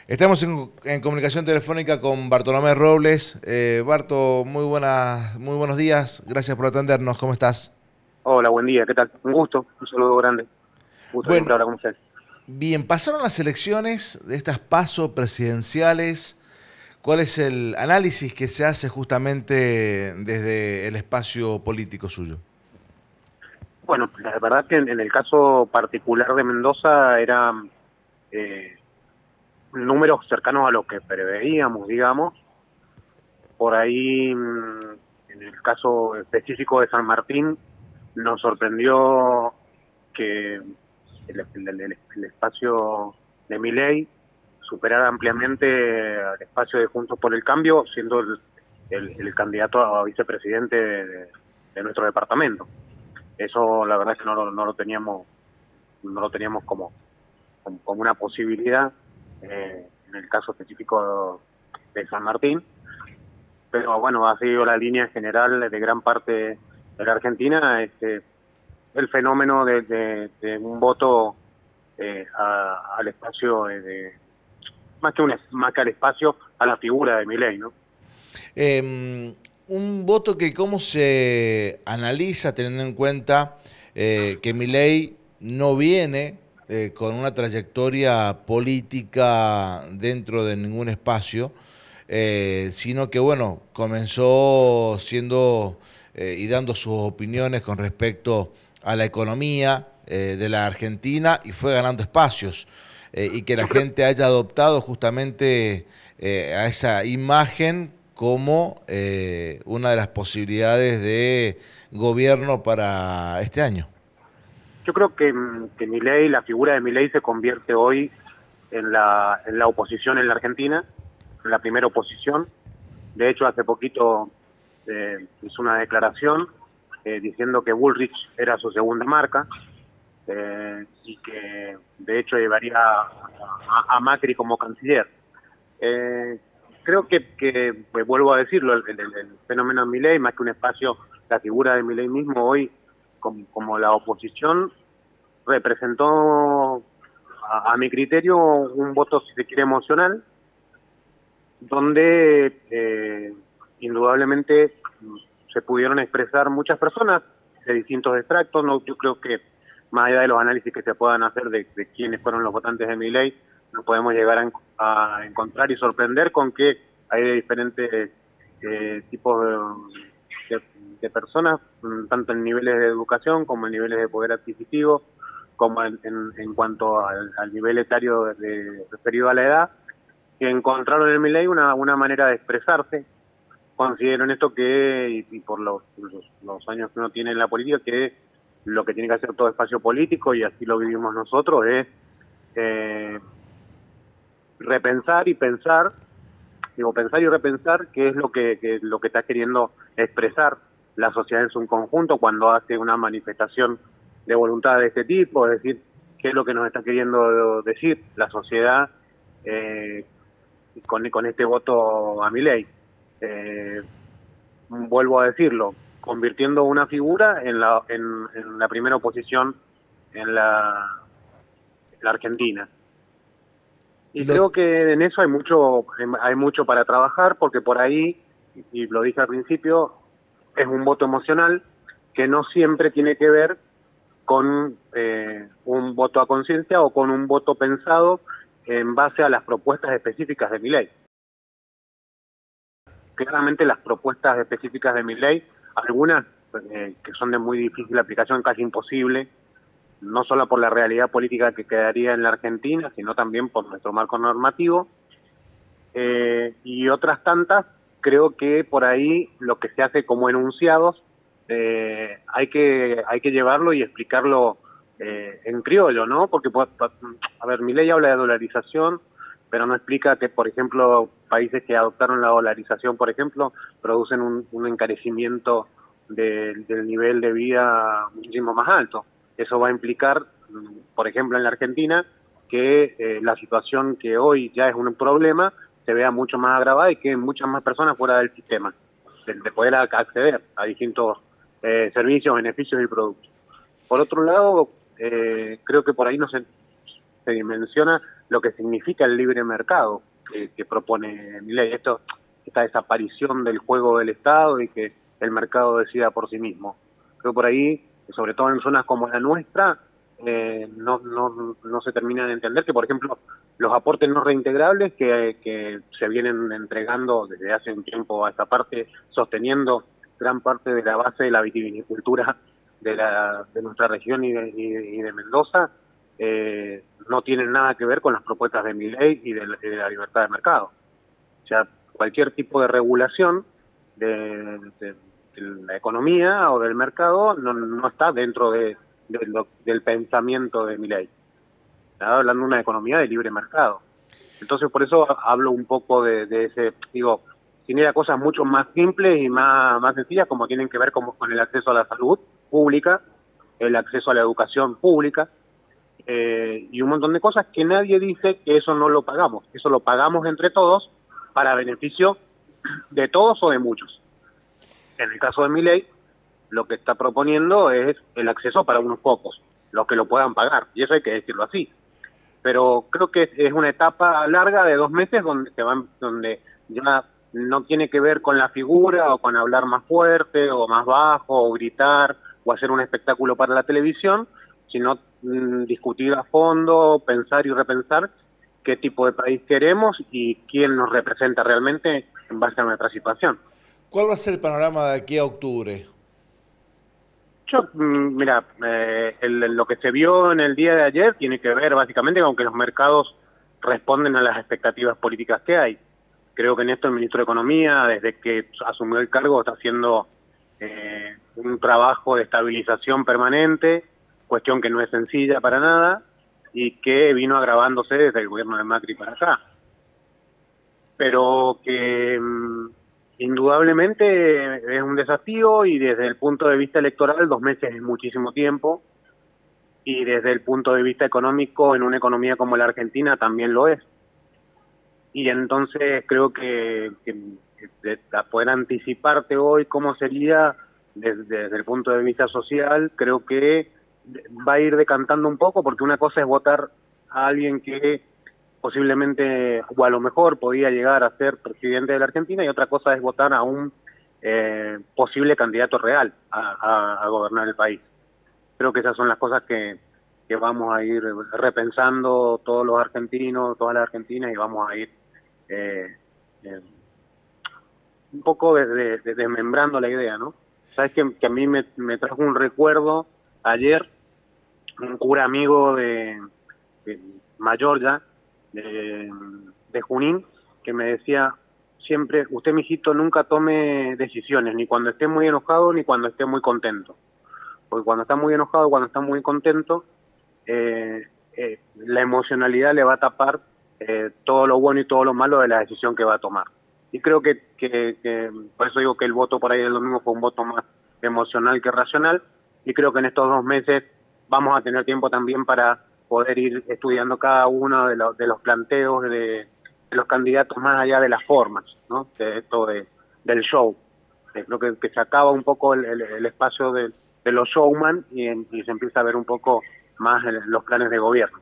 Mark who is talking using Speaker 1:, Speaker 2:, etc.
Speaker 1: Estamos en comunicación telefónica con Bartolomé Robles. Barto, muy buenos días. Gracias por atendernos. ¿Cómo estás?
Speaker 2: Hola, buen día, ¿qué tal? Un gusto, un saludo grande. Un gusto
Speaker 1: Bueno,
Speaker 2: siempre hablar con ustedes.
Speaker 1: bien, pasaron las elecciones de estas PASO presidenciales. ¿Cuál es el análisis que se hace justamente desde el espacio político suyo?
Speaker 2: Bueno, la verdad que en el caso particular de Mendoza eran eh, números cercanos a lo que preveíamos, digamos. Por ahí, en el caso específico de San Martín, nos sorprendió que el espacio de Milei superara ampliamente al espacio de Juntos por el Cambio, siendo el candidato a vicepresidente de nuestro departamento. Eso la verdad es que no lo teníamos como una posibilidad en el caso específico de San Martín, pero bueno, ha sido la línea general de gran parte de la Argentina, el fenómeno de un voto al espacio más que al espacio, a la figura de Milei, ¿no?
Speaker 1: Eh, un voto que cómo se analiza teniendo en cuenta que Milei no viene con una trayectoria política dentro de ningún espacio, sino que bueno, comenzó siendo y dando sus opiniones con respecto a la economía de la Argentina y fue ganando espacios y que la
Speaker 2: Yo creo
Speaker 1: gente haya adoptado justamente a esa imagen como una de las posibilidades de gobierno para este año.
Speaker 2: Yo creo que Milei, la figura de Milei se convierte hoy en la oposición en la Argentina, en la primera oposición. De hecho, hace poquito hizo una declaración diciendo que Bullrich era su segunda marca y que de hecho llevaría a Macri como canciller. Eh, Creo que pues, vuelvo a decirlo, el fenómeno de Milei, más que un espacio, la figura de Milei mismo hoy como la oposición representó a mi criterio un voto, si se quiere, emocional, donde indudablemente se pudieron expresar muchas personas de distintos extractos. No, yo creo que más allá de los análisis que se puedan hacer de quiénes fueron los votantes de mi ley, nos podemos llegar a encontrar y sorprender con que hay de diferentes tipos de, de personas, tanto en niveles de educación como en niveles de poder adquisitivo, como en cuanto al nivel etario referido a la edad, que encontraron en Milei una manera de expresarse. Considero en esto que, y por los años que uno tiene en la política, que lo que tiene que hacer todo espacio político, y así lo vivimos nosotros, es eh, repensar y pensar, digo, pensar y repensar qué es lo que está queriendo expresar la sociedad en su conjunto cuando hace una manifestación de voluntad de este tipo, es decir, qué es lo que nos está queriendo decir la sociedad eh, con este voto a mi ley. Eh, Vuelvo a decirlo, convirtiendo una figura en la primera oposición en la Argentina. Y
Speaker 1: Lo,
Speaker 2: creo que en eso hay mucho para trabajar, porque por ahí, y lo dije al principio, es un voto emocional que no siempre tiene que ver con un voto a conciencia o con un voto pensado en base a las propuestas específicas de mi ley. Claramente las propuestas específicas de mi ley, algunas que son de muy difícil aplicación, casi imposible, no solo por la realidad política que quedaría en la Argentina, sino también por nuestro marco normativo, y otras tantas, creo que por ahí lo que se hace como enunciados, hay que llevarlo y explicarlo en criollo, ¿no? Porque, a ver, mi ley habla de dolarización, pero no explica que, por ejemplo, países que adoptaron la dolarización, por ejemplo, producen un encarecimiento del nivel de vida muchísimo más alto. Eso va a implicar, por ejemplo, en la Argentina, que la situación que hoy ya es un problema se vea mucho más agravada y que muchas más personas fuera del sistema, de poder acceder a distintos servicios, beneficios y productos. Por otro lado, creo que por ahí no se dimensiona lo que significa el libre mercado que propone Milei. Esta desaparición del juego del Estado y que el mercado decida por sí mismo. Creo por ahí, sobre todo en zonas como la nuestra, no se termina de entender que, por ejemplo, los aportes no reintegrables que se vienen entregando desde hace un tiempo a esta parte, sosteniendo gran parte de la base de la vitivinicultura de nuestra región y de Mendoza, no tienen nada que ver con las propuestas de Milei y de la libertad de mercado. O sea, cualquier tipo de regulación de la economía o del mercado no está dentro del pensamiento de Milei. Está hablando de una economía de libre mercado. Entonces, por eso hablo un poco de ese, digo, genera cosas mucho más simples y más sencillas, como tienen que ver con el acceso a la salud pública, el acceso a la educación pública, y un montón de cosas que nadie dice que eso no lo pagamos. Eso lo pagamos entre todos para beneficio de todos o de muchos. En el caso de Milei, lo que está proponiendo es el acceso para unos pocos, los que lo puedan pagar, y eso hay que decirlo así. Pero creo que es una etapa larga de 2 meses donde ya no tiene que ver con la figura o con hablar más fuerte o más bajo o gritar o hacer un espectáculo para la televisión, sino discutir a fondo, pensar y repensar qué tipo de país queremos y quién nos representa realmente en base a nuestra situación.
Speaker 1: ¿Cuál va a ser el panorama de aquí a octubre?
Speaker 2: Mira, lo que se vio en el día de ayer tiene que ver básicamente con que los mercados responden a las expectativas políticas que hay. Creo que en esto el ministro de Economía, desde que asumió el cargo, está haciendo un trabajo de estabilización permanente, cuestión que no es sencilla para nada y que vino agravándose desde el gobierno de Macri para acá. Pero que indudablemente es un desafío y desde el punto de vista electoral 2 meses es muchísimo tiempo y desde el punto de vista económico en una economía como la Argentina también lo es. Y entonces creo que poder anticiparte hoy cómo sería desde el punto de vista social, creo que va a ir decantando un poco porque una cosa es votar a alguien que posiblemente o a lo mejor podía llegar a ser presidente de la Argentina y otra cosa es votar a un posible candidato real a gobernar el país. Creo que esas son las cosas que vamos a ir repensando todos los argentinos, todas las argentinas y vamos a ir un poco desmembrando la idea, ¿no? Sabes que a mí me trajo un recuerdo ayer, un cura amigo de mayor ya, de Junín, que me decía siempre, usted, mijito, nunca tome decisiones, ni cuando esté muy enojado, ni cuando esté muy contento. Porque cuando está muy enojado, cuando está muy contento, la emocionalidad le va a tapar todo lo bueno y todo lo malo de la decisión que va a tomar. Y creo que por eso digo que el voto por ahí del domingo fue un voto más emocional que racional, y creo que en estos 2 meses vamos a tener tiempo también para poder ir estudiando cada uno de los planteos de los candidatos más allá de las formas, ¿no? De esto del show. Creo que se acaba un poco el espacio de los showman y se empieza a ver un poco más los planes de gobierno.